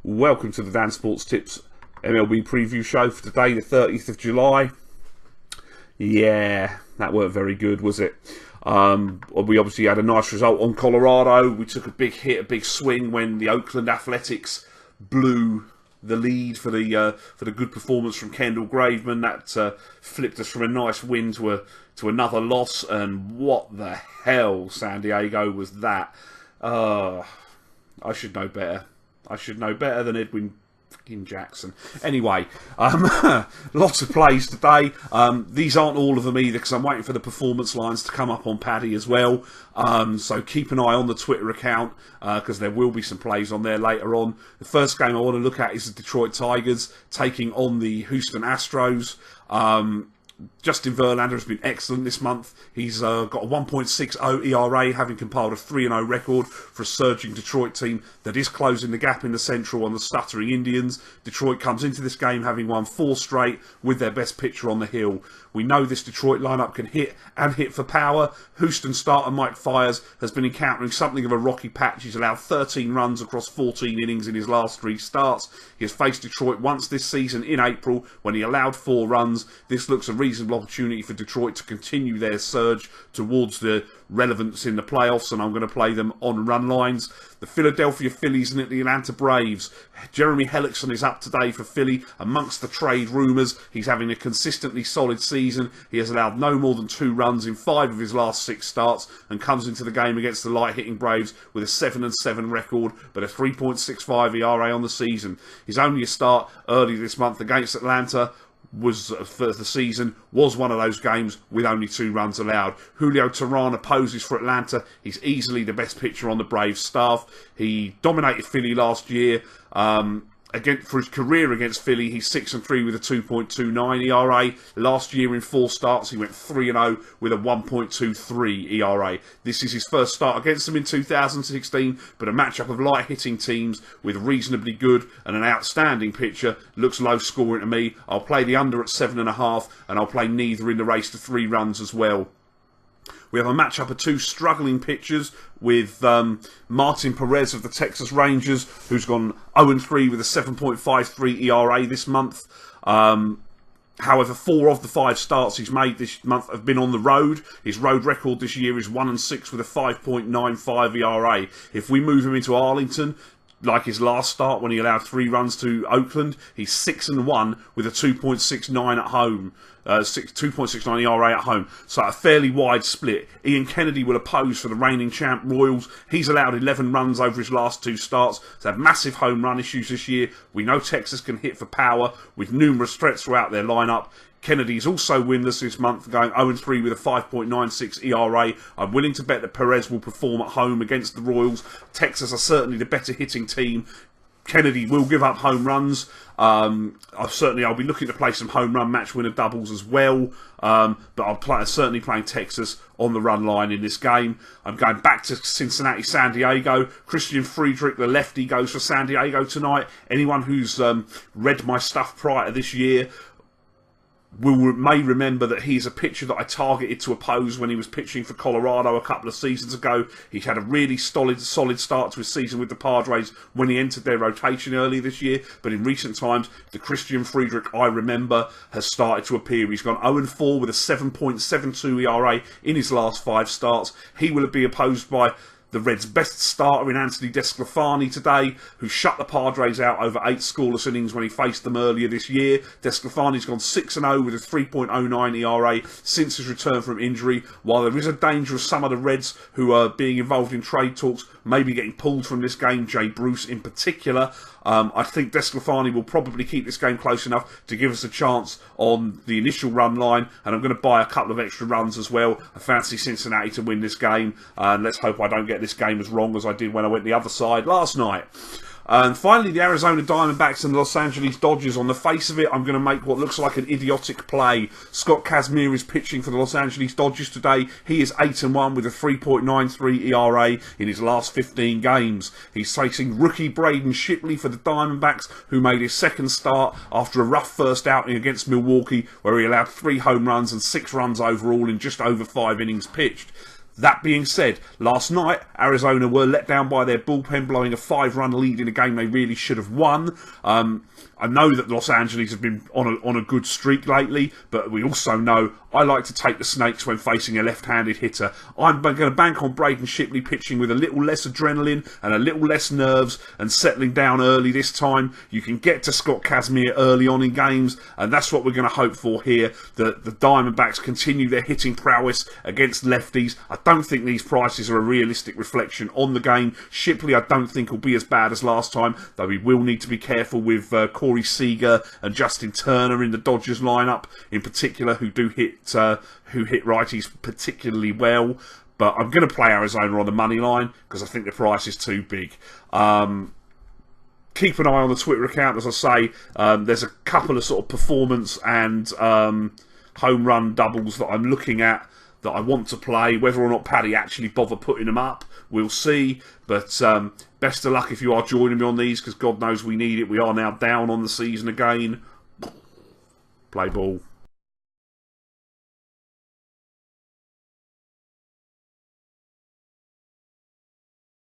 Welcome to the Dan Sports Tips MLB preview show for today, the 30th of July. Yeah, that weren't very good, was it? We obviously had a nice result on Colorado. We took a big hit, a big swing when the Oakland Athletics blew the lead for the good performance from Kendall Graveman. That flipped us from a nice win to another loss. And what the hell, San Diego, was that? I should know better. I should know better than Edwin fucking Jackson. Anyway, lots of plays today. These aren't all of them either because I'm waiting for the performance lines to come up on Paddy as well. So keep an eye on the Twitter account because there will be some plays on there later on. The first game I want to look at is the Detroit Tigers taking on the Houston Astros. Justin Verlander has been excellent this month. He's got a 1.60 ERA, having compiled a 3-0 record for a surging Detroit team that is closing the gap in the Central on the stuttering Indians. Detroit comes into this game having won 4 straight with their best pitcher on the hill. We know this Detroit lineup can hit and hit for power. Houston starter Mike Fiers has been encountering something of a rocky patch. He's allowed 13 runs across 14 innings in his last 3 starts. He has faced Detroit once this season in April when he allowed 4 runs. This looks a reasonable opportunity for Detroit to continue their surge towards the relevance in the playoffs, and I'm going to play them on run lines. The Philadelphia Phillies and the Atlanta Braves. Jeremy Hellickson is up today for Philly. Amongst the trade rumours, he's having a consistently solid season. He has allowed no more than 2 runs in 5 of his last 6 starts and comes into the game against the light-hitting Braves with a 7-7 record but a 3.65 ERA on the season. His only start earlier this month against Atlanta was for the season was one of those games with only 2 runs allowed. Julio Teheran poses for Atlanta. He's easily the best pitcher on the Braves staff. He dominated Philly last year. Again, for his career against Philly, he's 6-3 with a 2.29 ERA. Last year in 4 starts, he went 3-0 with a 1.23 ERA. This is his first start against them in 2016, but a matchup of light-hitting teams with reasonably good and an outstanding pitcher looks low-scoring to me. I'll play the under at 7.5, and I'll play neither in the race to 3 runs as well. We have a matchup of 2 struggling pitchers with Martin Perez of the Texas Rangers, who's gone 0-3 with a 7.53 ERA this month. However, 4 of the 5 starts he's made this month have been on the road. His road record this year is 1-6 with a 5.95 ERA. If we move him into Arlington, like his last start when he allowed 3 runs to Oakland, he's 6-1 with a 2.69 at home. 2.69 ERA at home, so a fairly wide split. Ian Kennedy will oppose for the reigning champ Royals. He's allowed 11 runs over his last 2 starts. He's had massive home run issues this year. We know Texas can hit for power with numerous threats throughout their lineup. Kennedy is also winless this month, going 0-3 with a 5.96 ERA. I'm willing to bet that Perez will perform at home against the Royals. Texas are certainly the better hitting team. Kennedy will give up home runs. I'll be looking to play some home run match winner doubles as well. But certainly playing Texas on the run line in this game. I'm going back to Cincinnati, San Diego. Christian Friedrich, the lefty, goes for San Diego tonight. Anyone who's read my stuff prior to this year may remember that he's a pitcher that I targeted to oppose when he was pitching for Colorado a couple of seasons ago. He had a really solid start to his season with the Padres when he entered their rotation early this year, but in recent times, the Christian Friedrich I remember has started to appear. He's gone 0-4 with a 7.72 ERA in his last 5 starts. He will be opposed by the Reds' best starter in Anthony DeSclafani today, who shut the Padres out over 8 scoreless innings when he faced them earlier this year. DeSclafani's gone 6-0 with a 3.09 ERA since his return from injury. While there is a danger of some of the Reds who are being involved in trade talks maybe getting pulled from this game, Jay Bruce in particular, I think DeSclafani will probably keep this game close enough to give us a chance on the initial run line, and I'm going to buy a couple of extra runs as well. I fancy Cincinnati to win this game, and let's hope I don't get this game as wrong as I did when I went the other side last night. And finally, the Arizona Diamondbacks and the Los Angeles Dodgers. On the face of it, I'm going to make what looks like an idiotic play. Scott Kazmir is pitching for the Los Angeles Dodgers today. He is 8-1 with a 3.93 ERA in his last 15 games. He's facing rookie Braden Shipley for the Diamondbacks, who made his second start after a rough first outing against Milwaukee, where he allowed 3 home runs and 6 runs overall in just over 5 innings pitched. That being said, last night Arizona were let down by their bullpen, blowing a 5-run lead in a game they really should have won. I know that Los Angeles have been on a good streak lately, but we also know I like to take the Snakes when facing a left-handed hitter. I'm going to bank on Braden Shipley pitching with a little less adrenaline and a little less nerves and settling down early this time. You can get to Scott Kazmir early on in games, and that's what we're going to hope for here. The Diamondbacks continue their hitting prowess against lefties. I don't think these prices are a realistic reflection on the game. Shipley I don't think will be as bad as last time, though we will need to be careful with Corey Seager and Justin Turner in the Dodgers lineup in particular, who hit righties particularly well. But I'm going to play Arizona on the money line because I think the price is too big. Keep an eye on the Twitter account, as I say. There's a couple of sort of performance and home run doubles that I'm looking at that I want to play. Whether or not Paddy actually bother putting them up, we'll see. But best of luck if you are joining me on these, because God knows we need it. We are now down on the season again. Play ball.